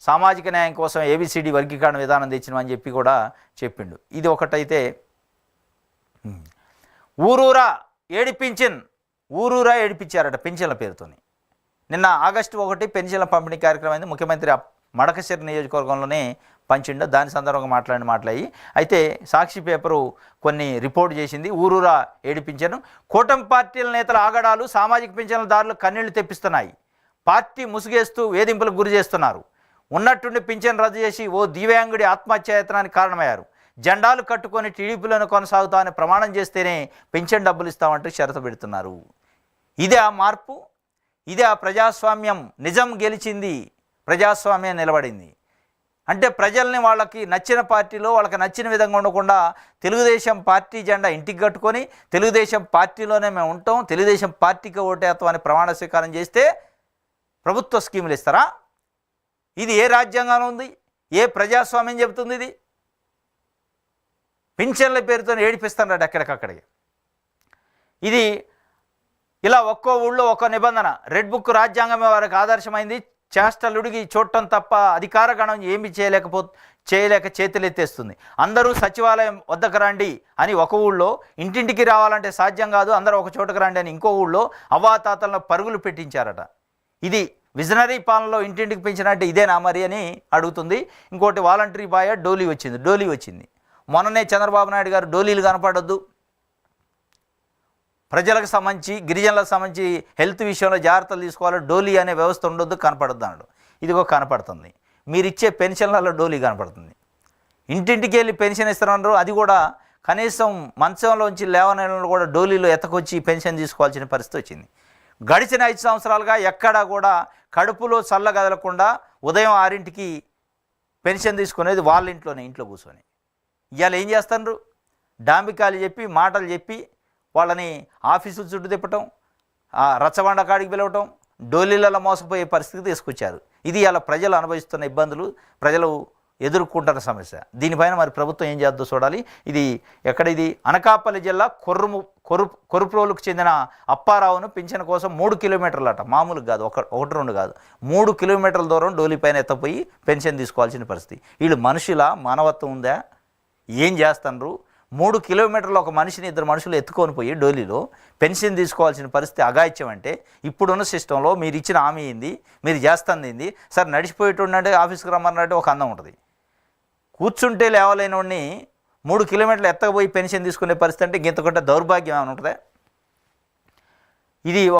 సామాజిక న్యాయం కోసం ఏబిసిడి వర్గీకరణ విధానం తెచ్చినామని చెప్పి కూడా చెప్పిండు. ఇది ఒకటైతే ఊరూరా ఏడిపించారట పెన్షన్ల పేరుతోని. నిన్న ఆగస్టు 1 పెన్షన్ల పంపిణీ కార్యక్రమం అయింది. ముఖ్యమంత్రి మడకశిర నియోజకవర్గంలోనే పంచిండు. దాని సందర్భంగా మాట్లాడి అయితే సాక్షి పేపరు కొన్ని రిపోర్ట్ చేసింది. ఊరూరా ఏడిపించాను. కూటమి పార్టీల నేతల ఆగడాలు సామాజిక పింఛన్లదారులు కన్నీళ్లు తెప్పిస్తున్నాయి. పార్టీ ముసుగేస్తూ వేధింపులకు గురి చేస్తున్నారు. ఉన్నట్టుండి పింఛన్ రద్దు చేసి ఓ దివ్యాంగుడి ఆత్మహత్యాయత్నానికి కారణమయ్యారు. జెండాలు కట్టుకొని టీడీపీలను కొనసాగుతామని ప్రమాణం చేస్తేనే పెన్షన్ డబ్బులు ఇస్తామంటూ షరతు పెడుతున్నారు. ఇదే ఆ మార్పు, ఇదే ఆ ప్రజాస్వామ్యం. నిజం గెలిచింది, ప్రజాస్వామ్యం నిలబడింది. అంటే ప్రజల్ని వాళ్ళకి నచ్చిన పార్టీలో వాళ్ళకి నచ్చిన విధంగా ఉండకుండా తెలుగుదేశం పార్టీ జెండా ఇంటికి కట్టుకొని తెలుగుదేశం పార్టీలోనే మేము ఉంటాం, తెలుగుదేశం పార్టీకి ఓటేస్తాం అని ప్రమాణ స్వీకారం చేస్తే ప్రభుత్వ స్కీములు ఇస్తారా? ఇది ఏ రాజ్యాంగంలో ఉంది? ఏ ప్రజాస్వామ్యం చెబుతుంది? ఇది పింఛన్ల పేరుతో ఏడిపిస్తున్నాడు ఎక్కడికక్కడికి. ఇది ఇలా ఒక్కో ఊళ్ళో ఒక్కో నిబంధన. రెడ్ బుక్ రాజ్యాంగమే వారికి ఆదర్శమైంది. చేష్టలుడిగి చూడటం తప్ప అధికార గణం ఏమి చేయలేక చేతులెత్తేస్తుంది. అందరూ సచివాలయం వద్దకు రండి అని ఒక ఊళ్ళో, ఇంటింటికి రావాలంటే సాధ్యం కాదు అందరూ ఒక చోటకు రండి అని ఇంకో ఊళ్ళో అవ్వాతాతలను పరుగులు పెట్టించారట. ఇది విజనరీ పాలనలో ఇంటింటికి పెంచినట్టు ఇదేనా మరి అని అడుగుతుంది. ఇంకోటి వాలంటరీ బాయ్ డోలీ వచ్చింది. మొన్ననే చంద్రబాబు నాయుడు గారు డోలీలు కనపడొద్దు, ప్రజలకు సంబంధించి గిరిజనులకు సంబంధించి హెల్త్ విషయంలో జాగ్రత్తలు తీసుకోవాలి, డోలీ అనే వ్యవస్థ ఉండొద్దు, కనపడొద్దు అన్నాడు. ఇదిగో కనపడుతుంది. మీరు ఇచ్చే పెన్షన్లలో డోలీ కనపడుతుంది. ఇంటింటికి వెళ్ళి పెన్షన్ ఇస్తున్నారు. అది కూడా కనీసం మంచంలోంచి లేవనెలను కూడా డోలీలో ఎత్తకొచ్చి పెన్షన్ తీసుకోవాల్సిన పరిస్థితి వచ్చింది. గడిచిన 5 సంవత్సరాలుగా ఎక్కడా కూడా కడుపులో చల్లగదలకుండా ఉదయం 6ంటికి పెన్షన్ తీసుకునేది వాళ్ళ ఇంట్లో కూర్చొని. ఇవాళ ఏం చేస్తున్నారు? డాంబికాలు చెప్పి మాటలు చెప్పి వాళ్ళని ఆఫీసులు చుట్టూ తిప్పటం, రచ్చబండ కాడికి పిలవటం, డోలీలలో మోసపోయే పరిస్థితి తీసుకొచ్చారు. ఇది ఇలా ప్రజలు అనుభవిస్తున్న ఇబ్బందులు, ప్రజలు ఎదుర్కొంటున్న సమస్య. దీనిపైన మరి ప్రభుత్వం ఏం చేద్దో చూడాలి. ఇది అనకాపల్లి జిల్లా కొరుప్రోలుకు చెందిన అప్పారావును పింఛన్ కోసం 3 కిలోమీటర్లట, మామూలుగా కాదు, 1-2 కాదు, 3 కిలోమీటర్ల దూరం డోలీ పైన ఎత్తపోయి పెన్షన్ తీసుకోవాల్సిన పరిస్థితి. వీళ్ళు మనుషుల మానవత్వం ఉందా? ఏం చేస్తున్నారు? 3 కిలోమీటర్లు ఒక మనిషిని 2 మనుషులు ఎత్తుకొని పోయి డోలీలో పెన్షన్ తీసుకోవాల్సిన పరిస్థితి అగాయిత్యం. అంటే ఇప్పుడున్న సిస్టంలో మీరు ఇచ్చిన హామీ ఏంది, మీరు చేస్తుంది ఏంది? సరే నడిచిపోయేటంటే ఆఫీస్కి రమ్మన్నట్టు ఒక అందం ఉంటుంది. కూర్చుంటే లేవలేని వాడిని 3 కిలోమీటర్లు ఎత్తకపోయి పెన్షన్ తీసుకునే పరిస్థితి అంటే ఇంతకంటే దౌర్భాగ్యం ఏమైనా ఉంటుందా? ఇది